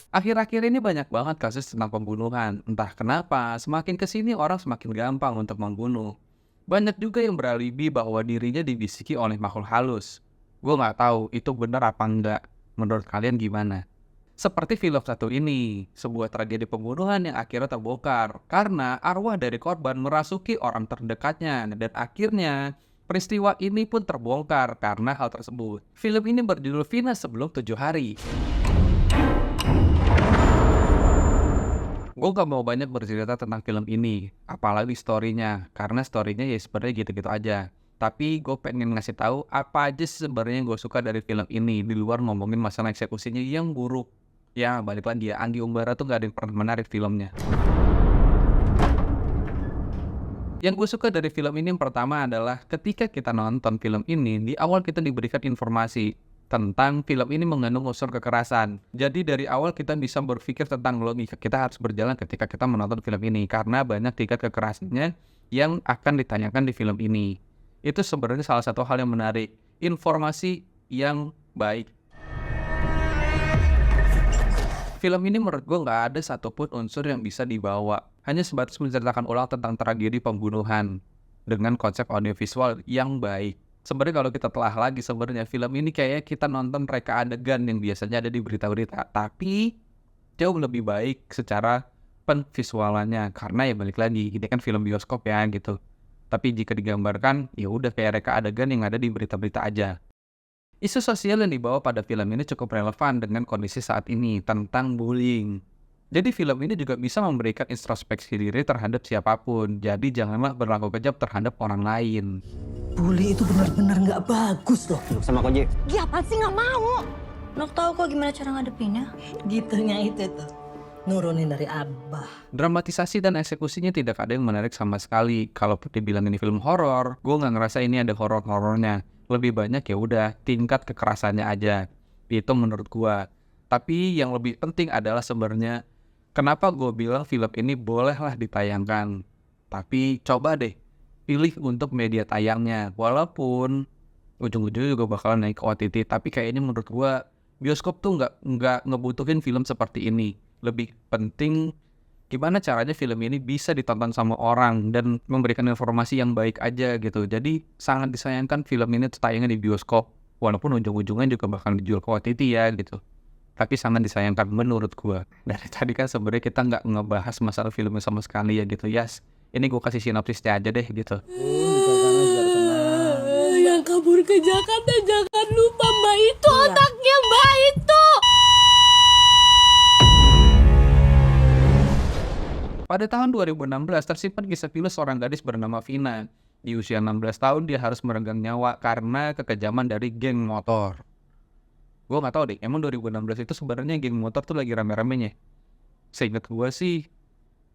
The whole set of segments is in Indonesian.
Akhir-akhir ini banyak banget kasus tentang pembunuhan. Entah kenapa, semakin kesini orang semakin gampang untuk membunuh. Banyak juga yang beralibi bahwa dirinya dibisiki oleh makhluk halus. Gue nggak tahu itu benar apa enggak. Menurut kalian gimana? Seperti film satu ini, sebuah tragedi pembunuhan yang akhirnya terbongkar karena arwah dari korban merasuki orang terdekatnya dan akhirnya peristiwa ini pun terbongkar karena hal tersebut. Film ini berjudul Vina Sebelum 7 Hari. Gue gak mau banyak bercerita tentang film ini, apalagi story-nya, karena story-nya ya sebenarnya gitu-gitu aja. Tapi gue pengen ngasih tahu apa aja sih sebenarnya yang gue suka dari film ini, di luar ngomongin masalah eksekusinya yang buruk. Ya, balik lagi ya, Anggi Umbara tuh gak ada yang pernah menarik filmnya. Yang gue suka dari film ini yang pertama adalah ketika kita nonton film ini, di awal kita diberikan informasi tentang film ini mengandung unsur kekerasan. Jadi dari awal kita bisa berpikir tentang logika kita harus berjalan ketika kita menonton film ini karena banyak tingkat kekerasannya yang akan ditanyakan di film ini. Itu sebenarnya salah satu hal yang menarik, informasi yang baik. Film ini menurut gue nggak ada satupun unsur yang bisa dibawa. Hanya sebatas menceritakan ulang tentang tragedi pembunuhan dengan konsep audiovisual yang baik. Sebenarnya kalau kita telah lagi sebenarnya film ini kayak kita nonton reka adegan yang biasanya ada di berita-berita. Tapi jauh lebih baik secara penvisualannya. Karena ya balik lagi, ini kan film bioskop ya gitu. Tapi jika digambarkan, ya udah kayak reka adegan yang ada di berita-berita aja. Isu sosial yang dibawa pada film ini cukup relevan dengan kondisi saat ini tentang bullying. Jadi film ini juga bisa memberikan introspeksi diri terhadap siapapun. Jadi janganlah berlaku kejam terhadap orang lain. Bully itu benar-benar nggak bagus loh. Sama Koji. Dia apaan sih nggak mau? Nok tahu kok gimana cara ngadepinnya. Gitunya itu tuh. Nurunin dari Abah. Dramatisasi dan eksekusinya tidak ada yang menarik sama sekali. Kalau dibilang ini film horor, gue nggak ngerasa ini ada horor-horornya. Lebih banyak ya udah tingkat kekerasannya aja. Itu menurut gue. Tapi yang lebih penting adalah sebenarnya kenapa gue bilang film ini bolehlah ditayangkan. Tapi coba deh pilih untuk media tayangnya. Walaupun ujung-ujungnya juga bakalan naik ke OTT. Tapi kayaknya menurut gue bioskop tuh nggak ngebutuhin film seperti ini. Lebih penting gimana caranya film ini bisa ditonton sama orang dan memberikan informasi yang baik aja gitu. Jadi sangat disayangkan film ini tayangnya di bioskop. Walaupun ujung-ujungnya juga bakal dijual ke OTT ya gitu. Tapi sangat disayangkan menurut gua. Dari tadi kan sebenarnya kita nggak ngebahas masalah filmnya sama sekali ya gitu. Yas, ini gua kasih sinopsisnya aja deh gitu. Yang kabur ke Jakarta jangan lupa Mbak itu otaknya Mbak itu. Pada tahun 2016 tersimpan kisah pilu seorang gadis bernama Vina. Di usia 16 tahun dia harus meregang nyawa karena kekejaman dari geng motor. Gue nggak tahu deh, emang 2016 itu sebenarnya geng motor tuh lagi rame-ramenya. Seingat gue sih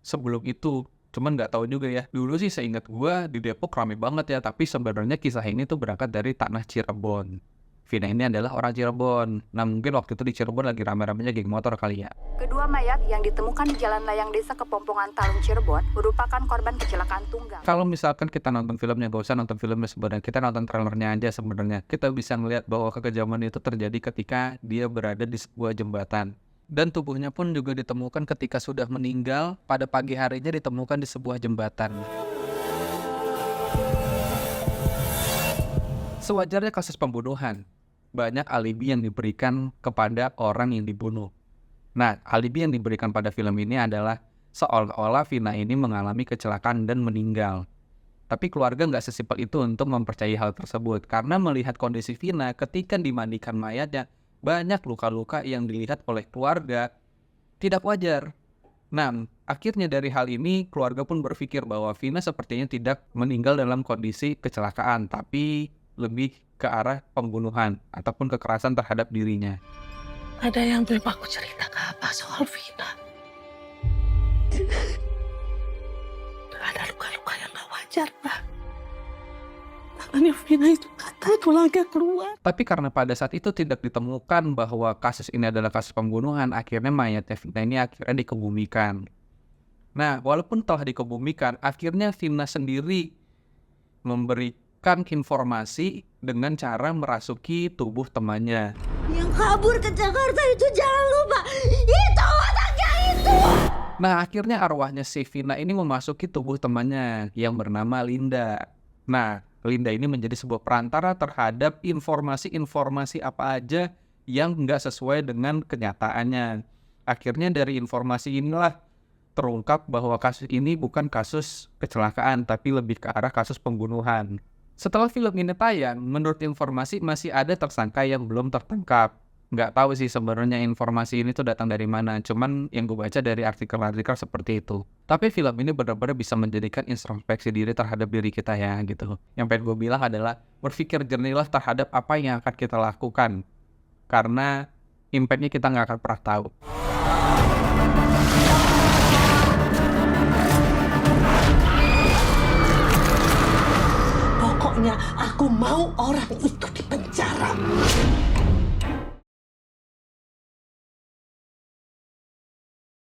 sebelum itu, cuman nggak tahu juga ya. Dulu sih seingat gue di Depok rame banget ya, tapi sebenarnya kisah ini tuh berangkat dari tanah Cirebon. Vina ini adalah orang Cirebon. Nah mungkin waktu itu di Cirebon lagi rame-ramenya geng motor kali ya. Kedua mayat yang ditemukan di Jalan Layang Desa Kepompongan Talun Cirebon merupakan korban kecelakaan tunggal. Kalau misalkan kita nonton filmnya, gak usah nonton filmnya sebenarnya, kita nonton trailernya aja sebenarnya. Kita bisa ngeliat bahwa kekejaman itu terjadi ketika dia berada di sebuah jembatan. Dan tubuhnya pun juga ditemukan ketika sudah meninggal, pada pagi harinya ditemukan di sebuah jembatan. Sewajarnya kasus pembunuhan, banyak alibi yang diberikan kepada orang yang dibunuh. Nah, alibi yang diberikan pada film ini adalah seolah-olah Vina ini mengalami kecelakaan dan meninggal. Tapi keluarga nggak sesimpel itu untuk mempercayai hal tersebut. Karena melihat kondisi Vina ketika dimandikan mayatnya, banyak luka-luka yang dilihat oleh keluarga tidak wajar. Nah, akhirnya dari hal ini, keluarga pun berpikir bahwa Vina sepertinya tidak meninggal dalam kondisi kecelakaan, tapi lebih ke arah pembunuhan ataupun kekerasan terhadap dirinya. Ada yang belum aku cerita ke Abah soal Vina. Ada luka-luka yang gak wajar, Pak. Tangannya Vina itu patah, tulangnya keluar. Tapi karena pada saat itu tidak ditemukan bahwa kasus ini adalah kasus pembunuhan, akhirnya mayatnya Vina ini akhirnya dikebumikan. Nah, walaupun telah dikebumikan, akhirnya Vina sendiri memberikan informasi dengan cara merasuki tubuh temannya. Yang kabur ke Jakarta itu jangan lupa, itu otaknya itu. Nah, akhirnya arwahnya si Vina ini memasuki tubuh temannya yang bernama Linda. Nah, Linda ini menjadi sebuah perantara terhadap informasi-informasi apa aja yang nggak sesuai dengan kenyataannya. Akhirnya dari informasi inilah terungkap bahwa kasus ini bukan kasus kecelakaan, tapi lebih ke arah kasus pembunuhan. Setelah film ini tayang, menurut informasi masih ada tersangka yang belum tertangkap. Nggak tahu sih sebenarnya informasi ini tuh datang dari mana, cuman yang gue baca dari artikel-artikel seperti itu. Tapi film ini benar-benar bisa menjadikan introspeksi diri terhadap diri kita ya gitu. Yang pengen gue bilang adalah berpikir jernihlah terhadap apa yang akan kita lakukan. Karena impact-nya kita nggak akan pernah tahu. Pokoknya aku mau orang itu dipenjara.